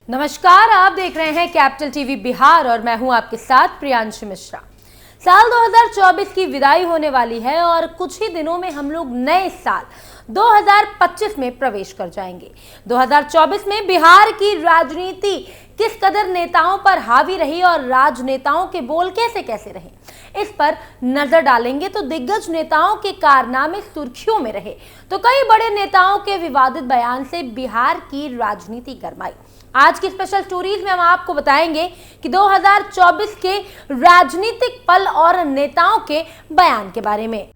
नमस्कार, आप देख रहे हैं कैपिटल टीवी बिहार और मैं हूं आपके साथ प्रियांशु मिश्रा। साल 2024 की विदाई होने वाली है और कुछ ही दिनों में हम लोग नए साल 2025 में प्रवेश कर जाएंगे। 2024 में बिहार की राजनीति किस कदर नेताओं पर हावी रही और राजनेताओं के बोल कैसे कैसे रहे, इस पर नजर डालेंगे। तो दिग्गज नेताओं के कारनामे सुर्खियों में रहे तो कई बड़े नेताओं के विवादित बयान से बिहार की राजनीति गरमाई। आज की स्पेशल स्टोरीज में हम आपको बताएंगे कि 2024 के राजनीतिक पल और नेताओं के बयान के बारे में।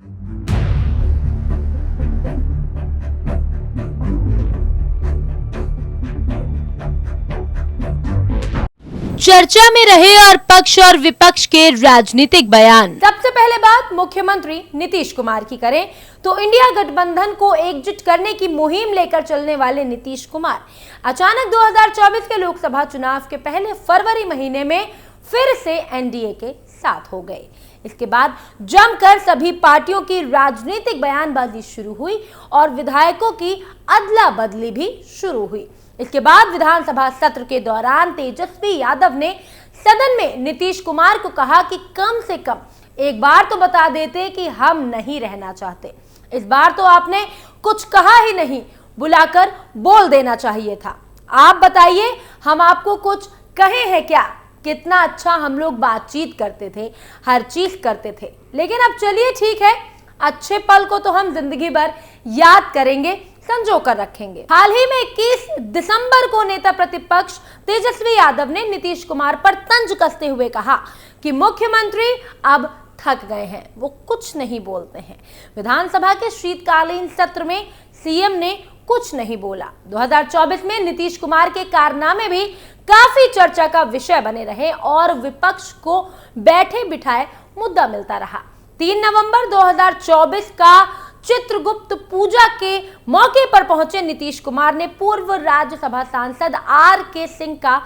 चर्चा में रहे और पक्ष और विपक्ष के राजनीतिक बयान। सबसे पहले बात मुख्यमंत्री नीतीश कुमार की करें तो इंडिया गठबंधन को एकजुट करने की मुहिम लेकर चलने वाले नीतीश कुमार अचानक 2024 के लोकसभा चुनाव के पहले फरवरी महीने में फिर से एनडीए के साथ हो गए। इसके बाद जमकर सभी पार्टियों की राजनीतिक बयानबाजी शुरू हुई और विधायकों की अदला बदली भी शुरू हुई। इसके बाद विधानसभा सत्र के दौरान तेजस्वी यादव ने सदन में नीतीश कुमार को कहा कि कम से कम एक बार तो बता देते कि हम नहीं रहना चाहते। इस बार तो आपने कुछ कहा ही नहीं, बुलाकर बोल देना चाहिए था। आप बताइए, हम आपको कुछ कहे हैं क्या? कितना अच्छा हम लोग बातचीत करते थे, हर चीज करते थे। लेकिन अब चलिए ठीक है, अच्छे पल को तो हम जिंदगी भर याद करेंगे, संजो कर रखेंगे। हाल ही में 21 दिसंबर को नेता प्रतिपक्ष तेजस्वी यादव ने नीतीश कुमार पर तंज कसते हुए कहा कि मुख्यमंत्री अब थक गए हैं, वो कुछ नहीं बोलते हैं। विधानसभा के शीतकालीन सत्र में सीएम ने कुछ नहीं बोला। 2024 में नीतीश कुमार के कारनामे भी काफी चर्चा का विषय बने रहे और विपक्ष को बैठे बिठाए मुद्दा मिलता रहा। 3 नवंबर 2024 का चित्रगुप्त पूजा के मौके पर पहुंचे नीतीश कुमार ने पूर्व राज्यसभा सांसद आर.के. सिंह का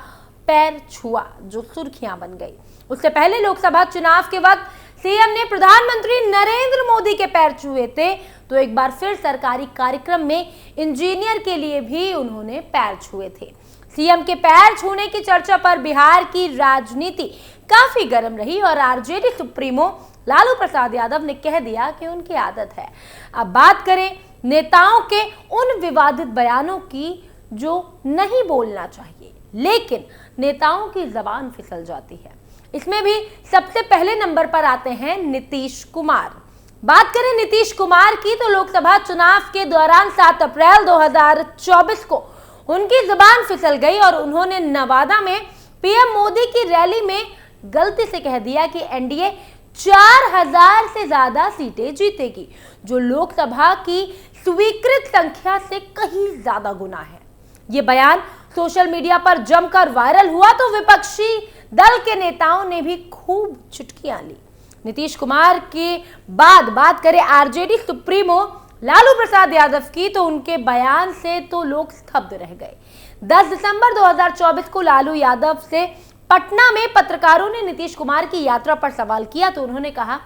पैर छुआ, जो सुर्खियां बन गई। उससे पहले लोकसभा चुनाव के वक्त सीएम ने प्रधानमंत्री नरेंद्र मोदी के पैर छुए थे, तो एक बार फिर सरकारी कार्यक्रम में इंजीनियर के लिए भी उन्होंने पैर छुए थे। सीएम के पैर छूने की चर्चा पर बिहार की राजनीति काफी गर्म रही और आरजेडी सुप्रीमो लालू प्रसाद यादव ने कह दिया कि उनकी आदत है। अब बात करें नेताओं के उन विवादित बयानों की जो नहीं बोलना चाहिए, लेकिन नेताओं की जबान फिसल जाती है। इसमें भी सबसे पहले नंबर पर आते हैं नीतीश कुमार। बात करें नीतीश कुमार की तो लोकसभा चुनाव के दौरान 7 अप्रैल 2024 को उनकी जबान फिसल गई और उन्होंने नवादा में पीएम मोदी की रैली में गलती से कह दिया कि एनडीए 4000 से ज्यादा सीटें जीतेगी, जो लोकसभा की स्वीकृत संख्या से कहीं ज्यादा गुना है। ये बयान सोशल मीडिया पर जमकर वायरल हुआ तो विपक्षी दल के नेताओं ने भी खूब चुटकियां ली। नीतीश कुमार के बाद बात करें आरजेडी सुप्रीमो लालू प्रसाद यादव की तो उनके बयान से तो लोग स्तब्ध रह गए। 10 दिसंबर 2024 को लालू यादव से पटना में पत्रकारों ने नीतीश कुमार की यात्रा पर सवाल किया तो उन्होंने कहा,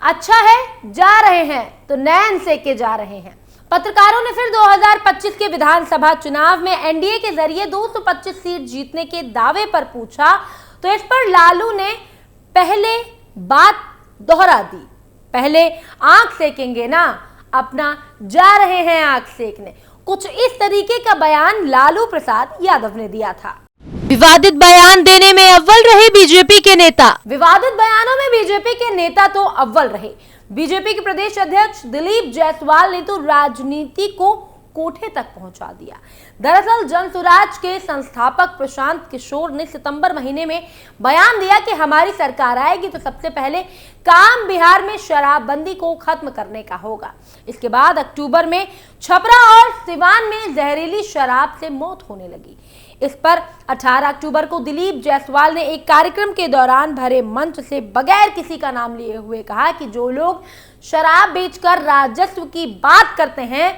अच्छा है जा रहे हैं तो नैन से के जा रहे हैं। पत्रकारों ने फिर 2025 के विधानसभा चुनाव में एनडीए के जरिए 225 सीट जीतने के दावे पर पूछा तो इस पर लालू ने पहले बात दोहरा दी, पहले आंख सेकेंगे ना, अपना जा रहे हैं आंख सेकने। कुछ इस तरीके का बयान लालू प्रसाद यादव ने दिया था। विवादित बयान देने में अव्वल रहे बीजेपी के नेता। विवादित बयानों में बीजेपी के नेता तो अव्वल रहे। बीजेपी के प्रदेश अध्यक्ष दिलीप जायसवाल ने तो राजनीति को कोठे तक पहुंचा दिया। दरअसल जनसुराज के संस्थापक प्रशांत किशोर ने सितंबर महीने में बयान दिया कि हमारी सरकार आएगी तो सबसे पहले काम बिहार में शराबबंदी को खत्म करने का होगा। इसके बाद अक्टूबर में छपरा और सिवान में जहरीली शराब से मौत होने लगी। इस पर 18 अक्टूबर को दिलीप जायसवाल ने एक कार्यक्रम के दौरान भरे मंच से बगैर किसी का नाम लिए हुए कहा कि जो लोग शराब बेचकर राजस्व की बात करते हैं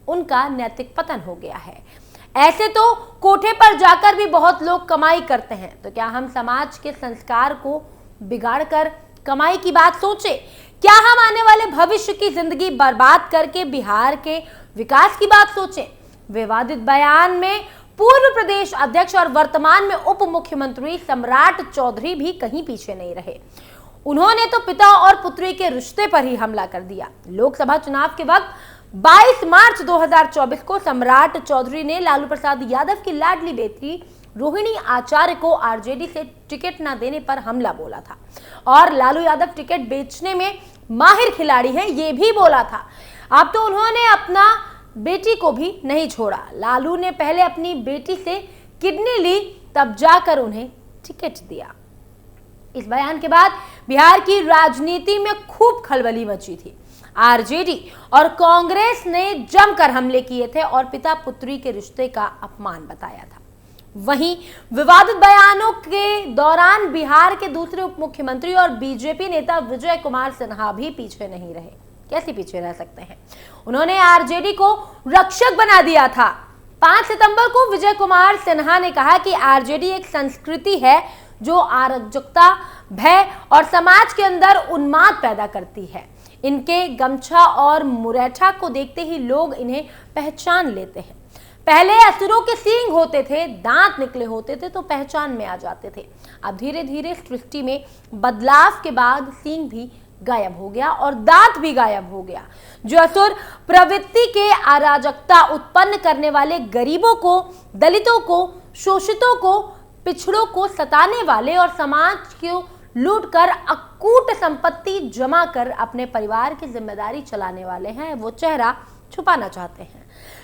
उनका नैतिक पतन हो गया है। ऐसे तो कोठे पर जाकर भी बहुत लोग कमाई करते हैं, तो क्या हम समाज के संस्कार को बिगाड़कर कमाई की बात सोचे? क्या हम आने वाले भविष्य की जिंदगी बर्बाद करके बिहार के विकास की बात सोचें? विवादित बयान में पूर्व प्रदेश अध्यक्ष और वर्तमान में उप मुख्यमंत्री सम्राट चौधरी भी कहीं पीछे नहीं रहे। उन्होंने तो पिता और पुत्री के रिश्ते पर ही हमला कर दिया। लोकसभा चुनाव के वक्त 22 मार्च 2024 को सम्राट चौधरी ने लालू प्रसाद यादव की लाडली बेटी रोहिणी आचार्य को आरजेडी से टिकट न देने पर हमला बोला था और लालू यादव टिकट बेचने में माहिर खिलाड़ी हैं ये भी बोला था। अब तो उन्होंने अपना बेटी को भी नहीं छोड़ा। लालू ने पहले अपनी बेटी से किडनी ली, तब जाकर उन्हें टिकट दिया। इस बयान के बाद बिहार की राजनीति में खूब खलबली मची थी। आरजेडी और कांग्रेस ने जमकर हमले किए थे और पिता पुत्री के रिश्ते का अपमान बताया था। वहीं विवादित बयानों के दौरान बिहार के दूसरे उप मुख्यमंत्री और बीजेपी नेता विजय कुमार सिन्हा भी पीछे नहीं रहे। कैसे पीछे रह सकते हैं? उन्होंने आरजेडी को रक्षक बना दिया था। 5 सितंबर को विजय कुमार सिन्हा ने कहा कि आरजेडी एक संस्कृति है जो अराजकता, भय और समाज के अंदर उन्माद पैदा करती है। इनके गमछा और मुरैठा को देखते ही लोग इन्हें पहचान लेते हैं। पहले असुरों के सींग होते थे, दांत निकले होते थे तो पहचान में आ जाते थे। अब धीरे धीरे सृष्टि में बदलाव के बाद सींग भी गायब हो गया और दांत भी गायब हो गया। जो असुर प्रवृत्ति के अराजकता उत्पन्न करने वाले गरीबों को, दलितों को, शोषितों को, पिछड़ों को सताने वाले और समाज को लूटकर अकूट संपत्ति जमा कर अपने परिवार की जिम्मेदारी चलाने वाले हैं, वो चेहरा छुपाना चाहते हैं।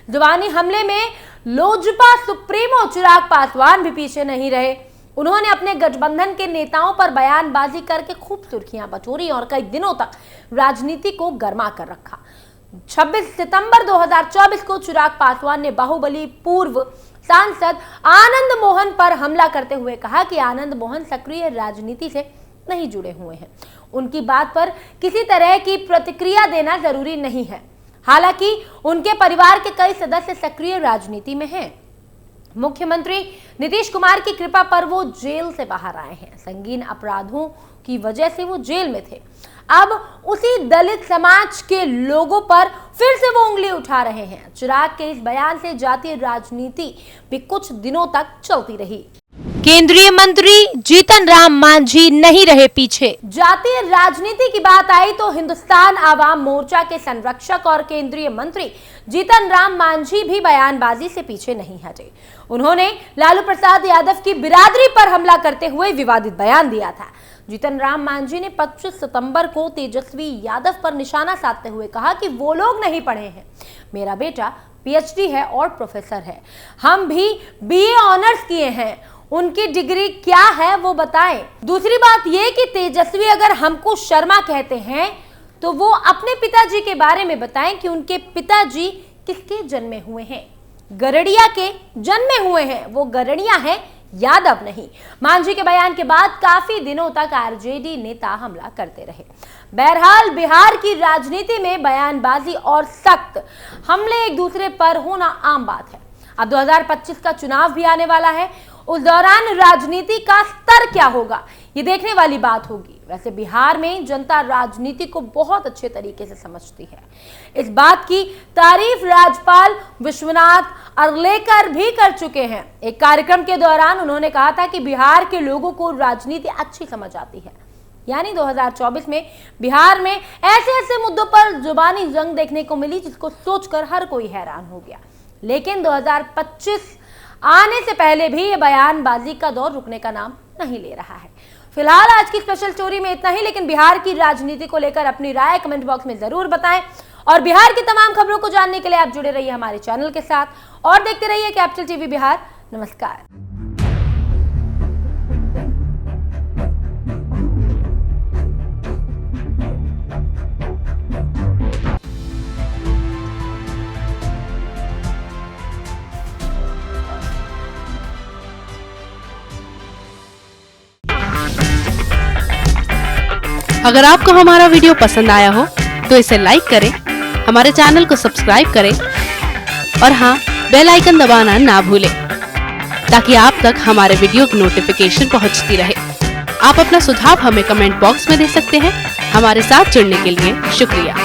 जुबानी हमले में लोजपा सुप्रीमो चिराग पासवान भी पीछे नहीं रहे। उन्होंने अपने गठबंधन के नेताओं पर बयानबाजी करके खूब सुर्खियां बटोरी और कई दिनों तक राजनीति को गर्मा कर रखा। 26 सितंबर 2024 को चिराग पासवान ने बाहुबली पूर्व सांसद आनंद मोहन पर हमला करते हुए कहा कि आनंद मोहन सक्रिय राजनीति से नहीं जुड़े हुए हैं। उनकी बात पर किसी तरह की प्रतिक्रिया देना जरूरी नहीं है। हालांकि उनके परिवार के कई सदस्य सक्रिय राजनीति में हैं। मुख्यमंत्री नीतीश कुमार की कृपा पर वो जेल से बाहर आए हैं। संगीन अपराधों की वजह से वो जेल में थे। अब उसी दलित समाज के लोगों पर फिर से वो उंगली उठा रहे हैं। चिराग के इस बयान से जातीय राजनीति भी कुछ दिनों तक चलती रही। केंद्रीय मंत्री जीतन राम मांझी नहीं रहे पीछे। जातीय राजनीति की बात आई तो हिंदुस्तान आवाम मोर्चा के संरक्षक और केंद्रीय मंत्री जीतन राम मांझी भी बयानबाजी से पीछे नहीं हटे। उन्होंने लालू प्रसाद यादव की बिरादरी पर हमला करते हुए विवादित बयान दिया था। जीतन राम मांझी ने 25 सितंबर को तेजस्वी यादव पर निशाना साधते हुए कहा कि वो लोग नहीं पढ़े हैं। मेरा बेटा पीएचडी है और प्रोफेसर है। हम भी बीए ऑनर्स किए हैं। उनकी डिग्री क्या है वो बताएं। दूसरी बात ये कि तेजस्वी अगर हमको शर्मा कहते हैं तो वो अपने पिताजी के बारे में बताएं कि उनके पिताजी किसके जन्मे हुए हैं। गरड़िया के जन्मे हुए हैं। वो गरड़िया हैं, यादव नहीं। मांझी के बयान के बाद काफी दिनों तक आरजेडी नेता हमला करते रहे। बहरहाल बिहार की राजनीति में बयानबाजी और सख्त हमले एक दूसरे पर होना आम बात है। अब 2025 का चुनाव भी आने वाला है। उस दौरान राजनीति का स्तर क्या होगा ये देखने वाली बात होगी। वैसे बिहार में जनता राजनीति को बहुत अच्छे तरीके से समझती है। इस बात की तारीफ राज्यपाल विश्वनाथ अर्लेकर भी कर चुके हैं। एक कार्यक्रम के दौरान उन्होंने कहा था कि बिहार के लोगों को राजनीति अच्छी समझ आती है। यानी 2024 में बिहार में ऐसे ऐसे मुद्दों पर जुबानी जंग देखने को मिली जिसको सोचकर हर कोई हैरान हो गया। लेकिन 2025 आने से पहले भी ये बयानबाजी का दौर रुकने का नाम नहीं ले रहा है। फिलहाल आज की स्पेशल स्टोरी में इतना ही, लेकिन बिहार की राजनीति को लेकर अपनी राय कमेंट बॉक्स में जरूर बताएं और बिहार की तमाम खबरों को जानने के लिए आप जुड़े रहिए हमारे चैनल के साथ और देखते रहिए कैपिटल टीवी बिहार। नमस्कार। अगर आपको हमारा वीडियो पसंद आया हो तो इसे लाइक करें, हमारे चैनल को सब्सक्राइब करें और हाँ, बेल आइकन दबाना ना भूलें ताकि आप तक हमारे वीडियो की नोटिफिकेशन पहुंचती रहे। आप अपना सुझाव हमें कमेंट बॉक्स में दे सकते हैं। हमारे साथ जुड़ने के लिए शुक्रिया।